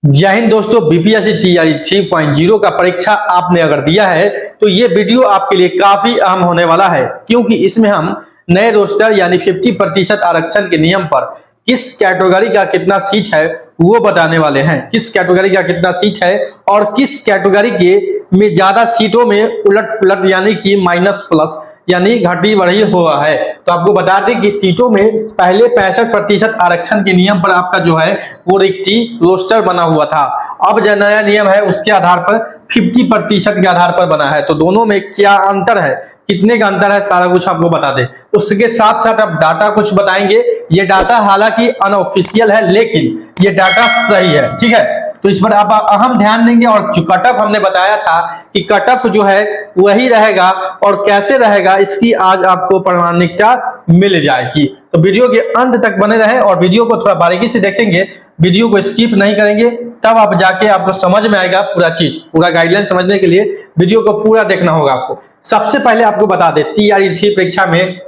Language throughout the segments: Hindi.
जय हिंद दोस्तों, बीपीएससी टीआरई 3.0 का परीक्षा आपने अगर दिया है तो ये वीडियो आपके लिए काफी अहम होने वाला है, क्योंकि इसमें हम नए रोस्टर यानी 50% आरक्षण के नियम पर किस कैटेगरी का कितना सीट है वो बताने वाले हैं। किस कैटेगरी का कितना सीट है और किस कैटेगरी के में ज्यादा सीटों में उलट पुलट यानी कि माइनस प्लस यानी घटी बढ़ी हुआ है। तो आपको बता दें कि सीटों में पहले 65% आरक्षण के नियम पर आपका जो है वो रिक्ति रोस्टर बना हुआ था। अब जो नया नियम है उसके आधार पर 50% के आधार पर बना है। तो दोनों में क्या अंतर है, कितने का अंतर है, सारा कुछ आपको बता दें। उसके साथ साथ अब डाटा कुछ बताएंगे। ये डाटा हालांकि अनऑफिशियल है लेकिन ये डाटा सही है, ठीक है। तो इस पर आप अहम ध्यान देंगे। और जो कट ऑफ हमने बताया था कि कट ऑफ जो है वही रहेगा और कैसे रहेगा इसकी आज आपको प्रामाणिकता मिल जाएगी। तो वीडियो के अंत तक बने रहे और वीडियो को थोड़ा बारीकी से देखेंगे, वीडियो को स्किप नहीं करेंगे, तब आप जाके आपको समझ में आएगा पूरा चीज। पूरा गाइडलाइन समझने के लिए वीडियो को पूरा देखना होगा आपको। सबसे पहले आपको बता दें टीआरई 3 परीक्षा में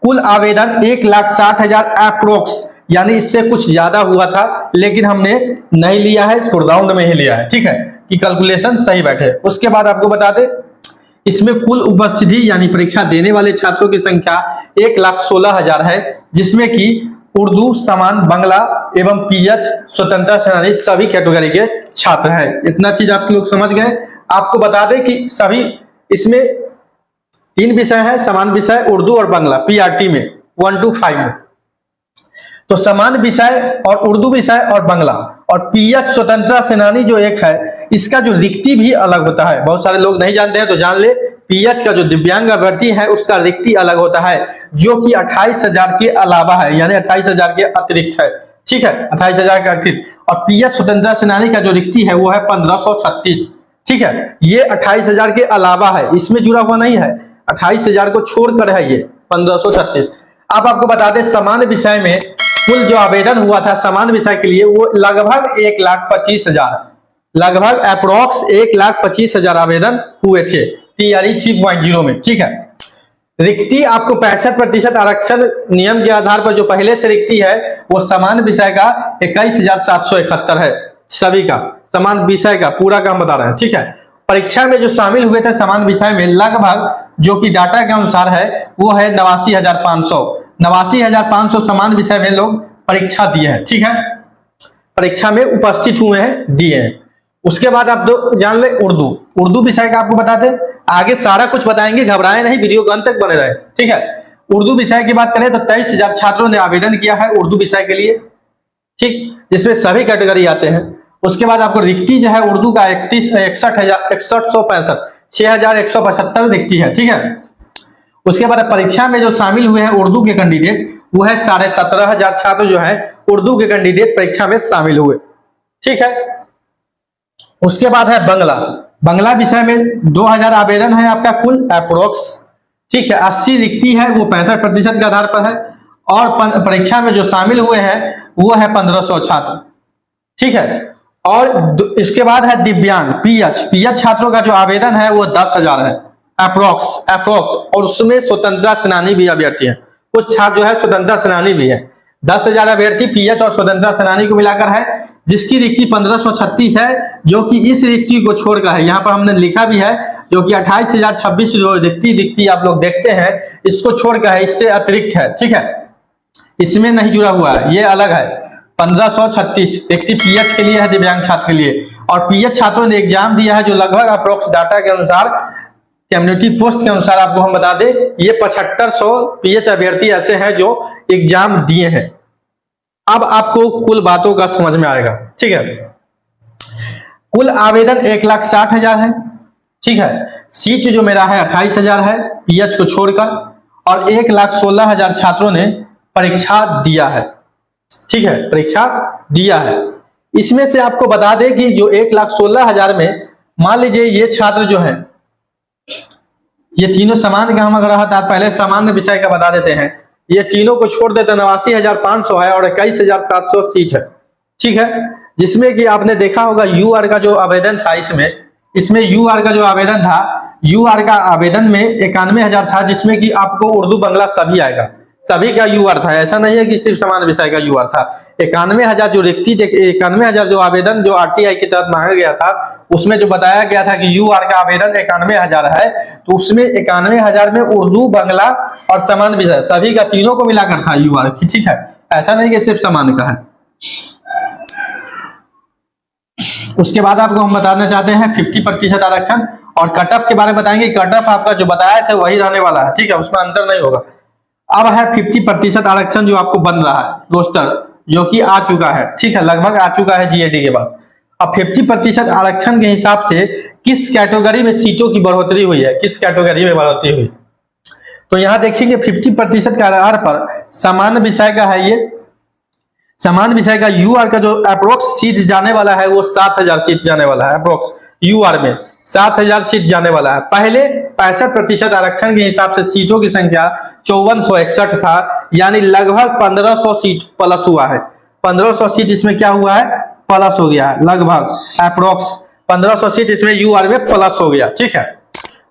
कुल आवेदन 1,60,000 अप्रोक्स यानी इससे कुछ ज्यादा हुआ था, लेकिन हमने नहीं लिया है, इसको राउंड में ही लिया है, ठीक है, कि कैलकुलेशन सही बैठे। उसके बाद आपको बता दें इसमें कुल उपस्थिति यानी परीक्षा देने वाले छात्रों की संख्या 1,16,000 है, जिसमें कि उर्दू, समान, बांग्ला एवं पीएच, स्वतंत्रता सेनानी सभी कैटेगरी के छात्र हैं। इतना चीज आप लोग समझ गए। आपको बता दें कि सभी इसमें 3 विषय है, समान विषय, उर्दू और बांग्ला, पीआरटी में 1 to 5 में। तो समान विषय और उर्दू विषय और बांग्ला और पीएच स्वतंत्रता सेनानी जो एक है, इसका जो रिक्ति भी अलग होता है। बहुत सारे लोग नहीं जानते हैं तो जान ले। पीएच का जो दिव्यांग अभ्यर्थी है उसका रिक्ति अलग होता है, जो कि 28,000 के अलावा है, यानी 28,000 के अतिरिक्त है, ठीक है, 28,000 के अतिरिक्त। और पीएच स्वतंत्रता सेनानी का जो रिक्ति है वो है 1536, ठीक है। ये 28,000 के अलावा है, इसमें जुड़ा हुआ नहीं है, 28,000 को छोड़कर है ये 1536। अब आपको बता दें समान विषय में कुल जो आवेदन हुआ था समान विषय के लिए वो लगभग 1,25,000, लगभग अप्रोक्स 1,25,000 आवेदन हुए थे टीआरई 3.0 में, ठीक है। रिक्ति आपको 65% आरक्षण नियम के आधार पर जो पहले से रिक्ति है वो समान विषय का 21,771 है, सभी का समान विषय का पूरा काम बता रहे हैं, ठीक है। परीक्षा में जो शामिल हुए थे समान विषय में लगभग जो कि डाटा के अनुसार है वो है 89,500 समान विषय में लोग परीक्षा दिए हैं, ठीक है, परीक्षा में उपस्थित हुए हैं, दिए हैं। उसके बाद आप जान ले उर्दू विषय का आपको बताते आगे सारा कुछ बताएंगे, घबराए नहीं, वीडियो के अंत तक बने रहे, ठीक है। उर्दू विषय की बात करें तो 23,000 छात्रों ने आवेदन किया है उर्दू विषय के लिए, ठीक, जिसमें सभी कैटेगरी आते हैं। उसके बाद आपको रिक्ति जो है उर्दू का 6,175 रिक्ति है, ठीक है। उसके बाद परीक्षा में जो शामिल हुए हैं उर्दू के कैंडिडेट वो है 17,500 छात्र जो है उर्दू के कैंडिडेट परीक्षा में शामिल हुए, ठीक है। उसके बाद है बांग्ला विषय में 2,000 आवेदन है आपका कुल अप्रोक्स, ठीक है। 80 रिक्ति है वो 65% के आधार पर है। और परीक्षा में जो शामिल हुए हैं वो है 1,500 छात्र, ठीक है। और इसके बाद है दिव्यांग पीएच छात्रों का जो आवेदन है वो 10,000 है अप्रोक्स, और उसमें स्वतंत्रता सेनानी भी अभ्यर्थी है, कुछ छात्र जो है स्वतंत्रता सेनानी भी है। 10,000 अभ्यर्थी पीएच और स्वतंत्रता सेनानी को मिलाकर है, जिसकी रिक्ति 1536 है, जो कि इस रिक्ति को छोड़कर है, यहाँ पर हमने लिखा भी है, जो कि 28,026 जो रिक्ति आप लोग देखते हैं इसको छोड़कर है, इससे अतिरिक्त है, ठीक है, इसमें नहीं जुड़ा हुआ है, ये अलग है। 1536 रिक्ति पीएच के लिए है, दिव्यांग छात्र के लिए। और पीएच छात्रों ने एग्जाम दिया है जो लगभग अप्रोक्स डाटा के अनुसार, कम्युनिटी पोस्ट के अनुसार आपको हम बता दें ये 7500 पीएच अभ्यर्थी ऐसे हैं जो एग्जाम दिए हैं। अब आपको कुल बातों का समझ में आएगा, ठीक है। कुल आवेदन 1,60,000 है, ठीक है। सीट जो मेरा है 28,000 है पीएच को छोड़कर, और 1,16,000 छात्रों ने परीक्षा दिया है, ठीक है, परीक्षा दिया है। इसमें से आपको बता दें कि जो 1,16,000 में मान लीजिए ये छात्र जो है ये तीनों समान का हम अगर रहा पहले सामान्य विषय का बता देते हैं, ये तीनों को छोड़ देते 89,500 है और 21,700 सीट है, ठीक है। जिसमें कि आपने देखा होगा यूआर का जो आवेदन था, इसमें यूआर का जो आवेदन था, यूआर का आवेदन में 91,000 था, जिसमें कि आपको उर्दू बांग्ला सभी आएगा, सभी का यूआर था, ऐसा नहीं है कि सिर्फ समान विषय का यूआर था। 91,000 जो रिक्ति 91,000 जो आवेदन जो आरटीआई के तहत मांगा गया था, उसमें जो बताया गया था कि यूआर का आवेदन 91,000 है, तो उसमें 91,000 में उर्दू, बांग्ला और सामान्य विषय सभी का तीनों को मिलाकर था यूआर। ठीक है, ऐसा नहीं कि सिर्फ सामान्य का है। उसके बाद आपको हम बताना चाहते हैं 50% आरक्षण और कट ऑफ के बारे में बताएंगे। कट ऑफ आपका जो बताया था वही रहने वाला है, ठीक है, उसमें अंतर नहीं होगा। अब है 50% आरक्षण जो आपको बन रहा है रोस्टर, जो कि आ चुका है, ठीक है, लगभग आ चुका है जीएडी के पास। अब 50% आरक्षण के हिसाब से किस कैटेगरी में सीटों की बढ़ोतरी हुई है, किस कैटेगरी में बढ़ोतरी हुई, तो यहां देखेंगे 50% के आधार पर सामान्य विषय का है, ये सामान्य विषय का यूआर का जो अप्रोक्स सीट जाने वाला है वो 7,000 सीट जाने वाला है। अप्रोक्स यूआर में 7,000 सीट जाने वाला है। पहले 65% आरक्षण के हिसाब से सीटों की संख्या 5461 था, यानी लगभग 1500 सीट प्लस हुआ है। 1500 सीट इसमें क्या हुआ है, प्लस हो गया है, लगभग अप्रोक्स 1500 सीट इसमें यूआर में प्लस हो गया। ठीक है,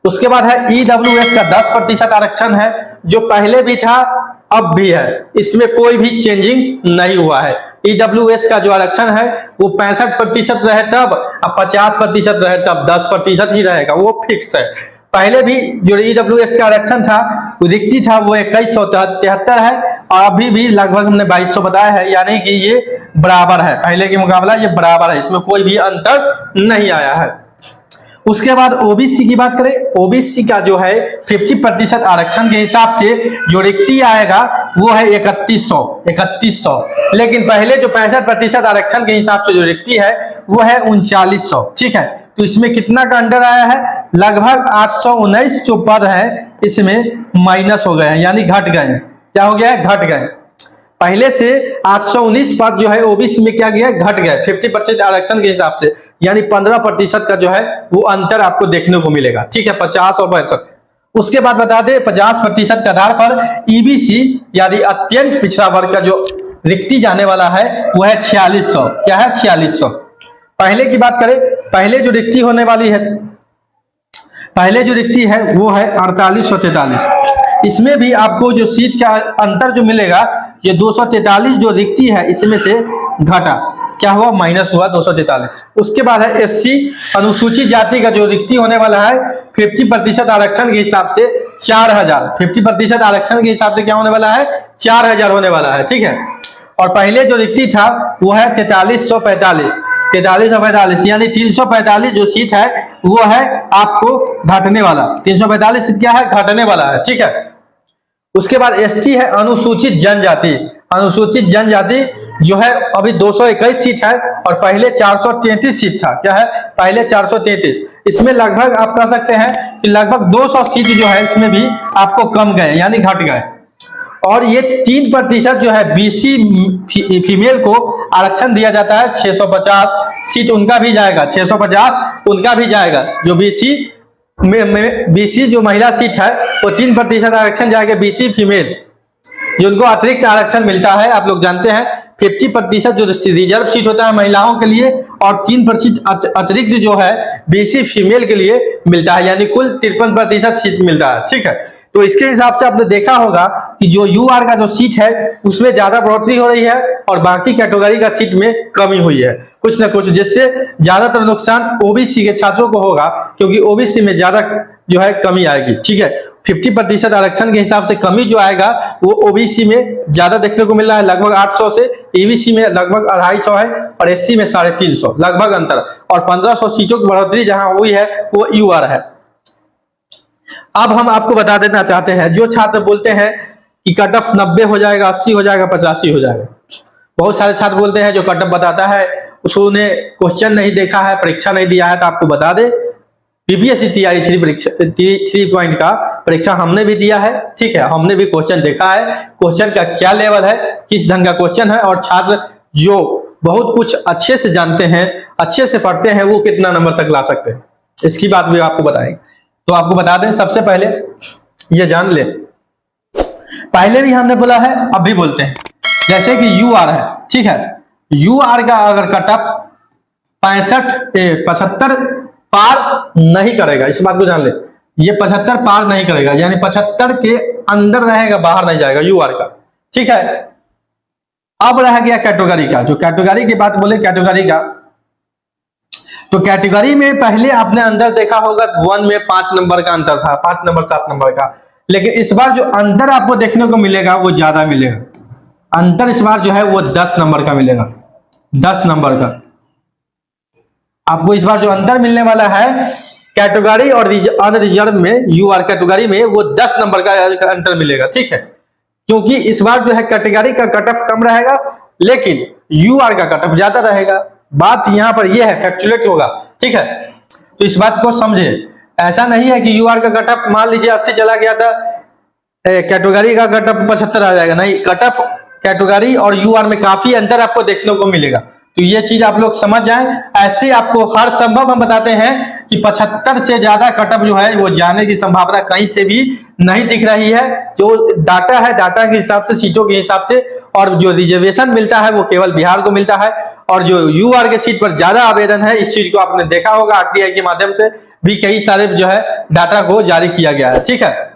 उसके बाद है ईडब्ल्यूएस का 10% आरक्षण है, जो पहले भी था अब भी है, इसमें कोई भी चेंजिंग नहीं हुआ है। ईडब्ल्यूएस का जो आरक्षण है वो 65% रहे तब, अब 50% रहे तब 10% ही रहेगा, वो फिक्स है। पहले भी जो ईडब्ल्यूएस का आरक्षण था वो रिक्ति था वो 2173 है, और अभी भी लगभग हमने 2200 बताया है, यानी कि ये बराबर है, पहले के मुकाबला ये बराबर है, इसमें कोई भी अंतर नहीं आया है। उसके बाद ओबीसी की बात करें, ओबीसी का जो है 50% आरक्षण के हिसाब से जो रिक्ति आएगा वो है 3100, लेकिन पहले जो 65% आरक्षण के हिसाब से जो रिक्ति है वो है 3900। ठीक है, तो इसमें कितना का अंडर आया है, लगभग 819 जो पद है इसमें माइनस हो गए हैं, यानी घट गए हैं। क्या हो गया है, घट गए। पहले से 819 पद जो है ओबीसी में क्या गया, घट गए 50% आरक्षण के हिसाब से, यानी 15% का जो है वो अंतर आपको देखने को मिलेगा। ठीक है, 50 और 62। उसके बाद बता दें 50% के आधार पर ईबीसी यानी अत्यंत पिछड़ा वर्ग का जो रिक्ति जाने वाला है वो है 4600। क्या है, 4600। पहले की बात करें, पहले जो रिक्ति होने वाली है, पहले जो रिक्ति है वो है 4843। इसमें भी आपको जो सीट का अंतर जो मिलेगा, ये 243 जो रिक्ति है इसमें से घटा, क्या हुआ, माइनस हुआ 243। उसके बाद है एससी अनुसूचित जाति का जो रिक्ति होने वाला है 50% आरक्षण के हिसाब से 4000, 50% आरक्षण के हिसाब से क्या होने वाला है, 4000 होने वाला है। ठीक है, और पहले जो रिक्ति था वो है 4345, यानी 345 जो सीट है वो है आपको घटने वाला, 345 सीट क्या है, घटने वाला है। ठीक है, उसके बाद एसटी है अनुसूचित जनजाति, अनुसूचित जनजाति जो है अभी 221 सीट है और पहले 433 सीट था। क्या है, पहले 433, इसमें लगभग आप कह सकते हैं कि लगभग 200 सीट जो है इसमें भी आपको कम गए, यानी घट गए। और ये 3% जो है बीसी फीमेल को आरक्षण दिया जाता है, 650 सीट उनका भी जाएगा, 650 उनका भी जाएगा। जो बीसी जो महिला सीट है वो 3% आरक्षण जाएगा बीसी फीमेल, जिनको अतिरिक्त आरक्षण मिलता है। आप लोग जानते हैं 50% जो रिजर्व सीट होता है महिलाओं के लिए और 3% अतिरिक्त जो है बीसी फीमेल के लिए मिलता है, यानी कुल 53% सीट मिलता है। ठीक है, तो इसके हिसाब से आपने देखा होगा कि जो यूआर का जो सीट है उसमें ज्यादा बढ़ोतरी हो रही है और बाकी कैटेगरी का सीट में कमी हुई है कुछ ना कुछ, जिससे ज्यादातर नुकसान ओबीसी के छात्रों को होगा, क्योंकि ओबीसी में ज्यादा जो है कमी आएगी। ठीक है, 50% आरक्षण के हिसाब से कमी जो आएगा वो ओबीसी में ज्यादा देखने को मिल रहा है, लगभग 800 से, ईबीसी में लगभग 250 है और एससी में 350 लगभग अंतर, और 1500 सीटों की बढ़ोतरी जहां हुई है वो यूआर है। अब हम आपको बता देना चाहते हैं, जो छात्र बोलते हैं कि कट ऑफ 90 हो जाएगा, 80 हो जाएगा, 85 हो जाएगा, बहुत सारे छात्र बोलते हैं जो कट ऑफ बताता है उसने क्वेश्चन नहीं देखा है, परीक्षा नहीं दिया है। तो आपको बता दे बीपीएससी टीआरई 3 परीक्षा 3 पॉइंट का परीक्षा हमने भी दिया है। ठीक है, हमने भी क्वेश्चन देखा है, क्वेश्चन का क्या लेवल है, किस ढंग का क्वेश्चन है, और छात्र जो बहुत कुछ अच्छे से जानते हैं, अच्छे से पढ़ते हैं, वो कितना नंबर तक ला सकते हैं, इसकी बात भी आपको बताएंगे। तो आपको बता दें, सबसे पहले ये जान ले, पहले भी हमने बोला है अब भी बोलते हैं, जैसे कि यूआर है। ठीक है, यूआर का अगर कट ऑफ 75 पार नहीं करेगा, इस बात को जान ले, ये 75 पार नहीं करेगा, यानी 75 के अंदर रहेगा, बाहर नहीं जाएगा यूआर का। ठीक है, अब रह गया कैटेगरी का। जो कैटेगरी की बात बोले कैटेगरी का, तो कैटेगरी में पहले आपने अंदर देखा होगा 1 में 5 नंबर का अंतर था, 5 नंबर 7 नंबर का, लेकिन इस बार जो अंतर आपको देखने को मिलेगा वो ज्यादा मिलेगा। अंतर इस बार जो है वो 10 नंबर का मिलेगा, 10 नंबर का आपको इस बार जो अंतर मिलने वाला है कैटेगरी और अनरिजर्व में, यूआर कैटेगरी में, वो 10 नंबर का अंतर मिलेगा, ठीक है। क्योंकि इस बार जो है कैटेगरी का कट ऑफ कम रहेगा लेकिन यूआर का कट ऑफ ज्यादा रहेगा। बात यहां पर यह है, फैक्चुएट होगा, ठीक है। तो इस बात को समझे, ऐसा नहीं है कि यूआर का कट ऑफ मान लीजिए 80 चला गया था, कैटेगरी का कट ऑफ 75 आ जाएगा, नहीं, कट ऑफ कैटेगरी और यूआर में काफी अंतर आपको देखने को मिलेगा। तो ये चीज आप लोग समझ जाएं। ऐसे आपको हर संभव हम बताते हैं कि 75 से ज्यादा कट ऑफ जो है वो जाने की संभावना कहीं से भी नहीं दिख रही है। जो डाटा है, डाटा के हिसाब से, सीटों के हिसाब से, और जो रिजर्वेशन मिलता है वो केवल बिहार को मिलता है, और जो यूआर के सीट पर ज्यादा आवेदन है, इस चीज को आपने देखा होगा, आरटीआई के माध्यम से भी कई सारे जो है डाटा को जारी किया गया है, ठीक है।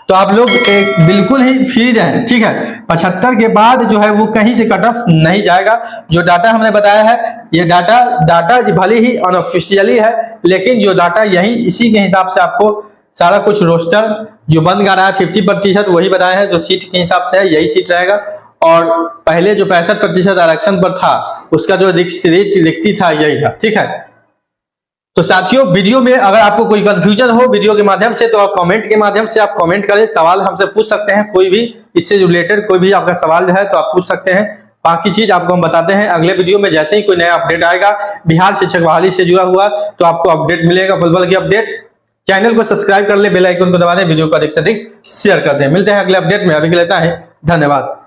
तो आप लोग एक बिल्कुल ही फ्री रहें, ठीक है। 75 के बाद जो है वो कहीं से कट ऑफ नहीं जाएगा। जो डाटा हमने बताया है, ये डाटा भले ही अनऑफिशियली है, लेकिन जो डाटा यही इसी के हिसाब से आपको सारा कुछ रोस्टर जो बन गा रहा है 50% वही बताया है। जो सीट के हिसाब से है यही सीट रहेगा, और पहले जो 65% आरक्षण पर था उसका जो रिक्ति था यही था, ठीक है। तो साथियों, वीडियो में अगर आपको कोई कंफ्यूजन हो वीडियो के माध्यम से, तो आप कमेंट के माध्यम से आप कमेंट करें, सवाल हमसे पूछ सकते हैं, कोई भी इससे रिलेटेड कोई भी आपका सवाल है तो आप पूछ सकते हैं। बाकी चीज आपको हम बताते हैं अगले वीडियो में। जैसे ही कोई नया अपडेट आएगा बिहार शिक्षक बहाली से जुड़ा हुआ, तो आपको अपडेट मिलेगा, पल-पल की अपडेट। चैनल को सब्सक्राइब कर ले, बेल आइकन को दबा दें, वीडियो को अधिक से अधिक शेयर कर दें। मिलते हैं अगले अपडेट में, अभी के लिए धन्यवाद।